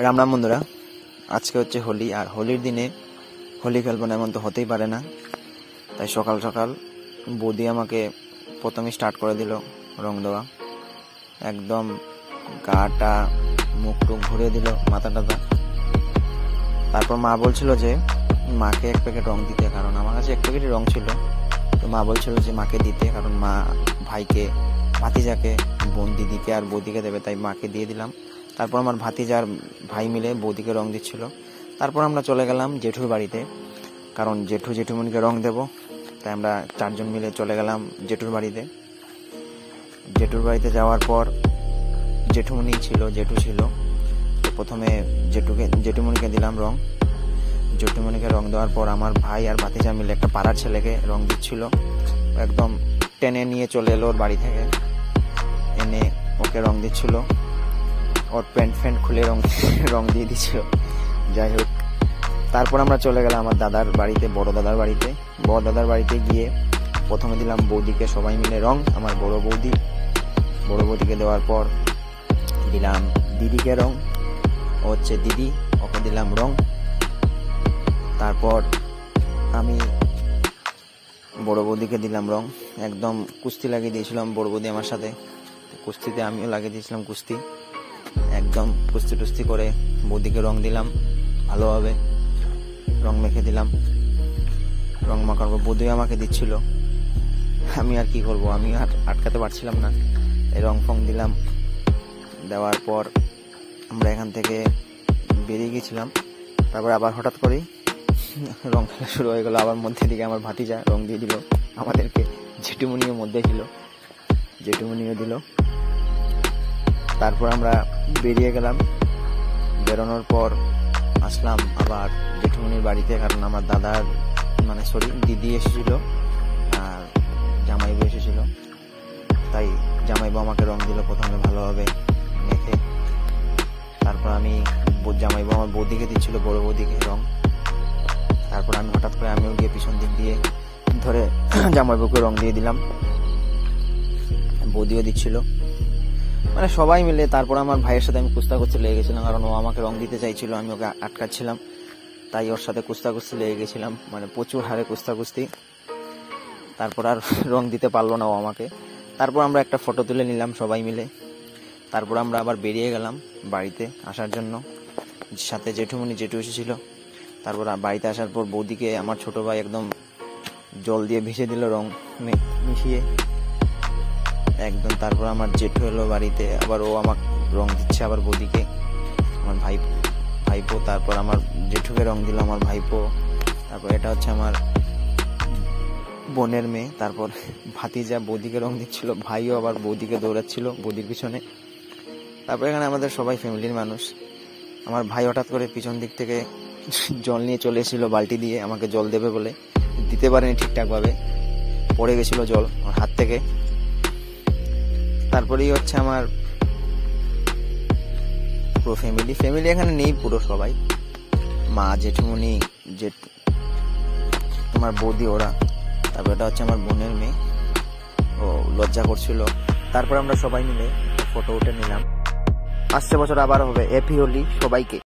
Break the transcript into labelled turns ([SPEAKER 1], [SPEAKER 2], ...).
[SPEAKER 1] রাম রাম বন্ধুরা, আজকে হচ্ছে হোলি। আর হোলির দিনে হোলি খেলবো না এমন তো হতেই পারে না। তাই সকাল সকাল বৌদি আমাকে প্রথমে স্টার্ট করে দিল রং দেওয়া। একদম গাটা মুখ টুক ঘুরিয়ে দিল, মাথা টাথা। তারপর মা বলছিল যে মাকে এক প্যাকেট রং দিতে, কারণ আমার কাছে এক প্যাকেটই রং ছিল। তো মা বলছিল যে মাকে দিতে, কারণ মা ভাইকে, ভাতিজাকে, বোন দিদিকে আর বৌদিকে দেবে, তাই মাকে দিয়ে দিলাম। তারপর আমার ভাতিজা আর ভাই মিলে বৌদিকে রং দিচ্ছিল। তারপর আমরা চলে গেলাম জেঠুর বাড়িতে, কারণ জেঠু জেঠুমনিকে রং দেব। তাই আমরা চারজন মিলে চলে গেলাম জেঠুর বাড়িতে। জেঠুর বাড়িতে যাওয়ার পর জেঠুমনি ছিল, জেঠু ছিল। তো প্রথমে জেঠুমনিকে দিলাম রং। জেঠুমনিকে রং দেওয়ার পর আমার ভাই আর ভাতিজা মিলে একটা পাড়ার ছেলেকে রং দিচ্ছিল। একদম টেনে নিয়ে চলে এলো ওর বাড়ি থেকে, এনে ওকে রং দিচ্ছিল। ওর প্যান্ট খুলে রং দিয়ে দিচ্ছিল। যাই হোক, তারপর আমরা চলে গেলাম আমার দাদার বাড়িতে, বড় দাদার বাড়িতে। বড় দাদার বাড়িতে গিয়ে প্রথমে দিলাম বৌদিকে সবাই মিলে রং। আমার বড় বৌদিকে দেওয়ার পর দিলাম দিদিকে রং। ও হচ্ছে দিদি, ওকে দিলাম রং। তারপর আমি বড় বৌদিকে দিলাম রং। একদম কুস্তি লাগিয়ে দিয়েছিলাম বড় বৌদি আমার সাথে। কুস্তিতে আমিও লাগিয়ে দিয়েছিলাম কুস্তি। একদম কুস্তি টুস্তি করে বৌদিকে রং দিলাম ভালোভাবে, রং মেখে দিলাম। রং মাখার পর বৌদি আমাকে দিচ্ছিল, আমি আর কি করব, আমি আর আটকাতে পারছিলাম না। এই রং ফং দিলাম। দেওয়ার পর আমরা এখান থেকে বেরিয়ে গেছিলাম। তারপর আবার হঠাৎ করেই রং খেলা শুরু হয়ে গেল। আবার মধ্যে দিকে আমার ভাতিজা রং দিয়ে দিল আমাদেরকে। জেঠুমনিও মধ্যে ছিল, জেঠুমনিও দিল। তারপর আমরা বেরিয়ে গেলাম। বেরোনোর পর আসলাম আবার জেঠুমনির বাড়িতে, কারণ আমার দাদার দিদি এসেছিল আর জামাইবু এসেছিল। তাই জামাইবু আমাকে রং দিল প্রথমে ভালোভাবে মেখে। তারপর জামাইবু আমার বৌদিকে দিচ্ছিল, বড় বৌদিকে রং। তারপর আমি হঠাৎ করে আমিও গিয়ে পিছন দিক দিয়ে ধরে জামাইবুকে রং দিয়ে দিলাম, বৌদিও দিচ্ছিল, মানে সবাই মিলে। তারপর আমার ভাইয়ের সাথে আমি কুস্তাকুস্তি লেগে গেছিলাম, কারণ ও আমাকে রং দিতে চাইছিল, আমি ওকে আটকাচ্ছিলাম। তাই ওর সাথে কুস্তাকুস্তি লেগে গেছিলাম, মানে প্রচুর হারে কুস্তাকুস্তি। তারপর আর রং দিতে পারলো না ও আমাকে। তারপর আমরা একটা ফটো তুলে নিলাম সবাই মিলে। তারপর আমরা আবার বেরিয়ে গেলাম বাড়িতে আসার জন্য। সাথে জেঠু এসেছিল। তারপর বাড়িতে আসার পর বৌদিকে আমার ছোট ভাই একদম জল দিয়ে ভেসে দিল রং মিশিয়ে একদম। তারপর আমার জেঠু এলো বাড়িতে, আবার ও আমার রং দিচ্ছে আবার বৌদিকে, আমার ভাইপো। তারপর আমার জেঠুকে রং দিল আমার ভাইপো। তারপর এটা হচ্ছে আমার বোনের মেয়ে। তারপর ভাতিজা বৌদিকে রং দিচ্ছিল, ভাইও আবার বৌদিকে দৌড়াচ্ছিল বৌদির পিছনে। তারপর এখানে আমাদের সবাই ফ্যামিলির মানুষ। আমার ভাই হঠাৎ করে পিছন দিক থেকে জল নিয়ে চলে এসেছিল বালতি দিয়ে, আমাকে জল দেবে বলে। দিতে পারেনি ঠিকঠাক ভাবে, পড়ে গেছিল জল আমার হাত থেকে। তারপরেই হচ্ছে আমার পুরো ফ্যামিলি এখানে নেই, পুরো সবাই, মা, জেঠুমনি, তোমার বৌদি, ওরা। তারপর এটা হচ্ছে আমার বোনের মেয়ে, ও লজ্জা করছিল। তারপর আমরা সবাই মিলে ফটো উঠে নিলাম। আসছে বছর আবার হবে। হ্যাপি হোলি সবাইকে।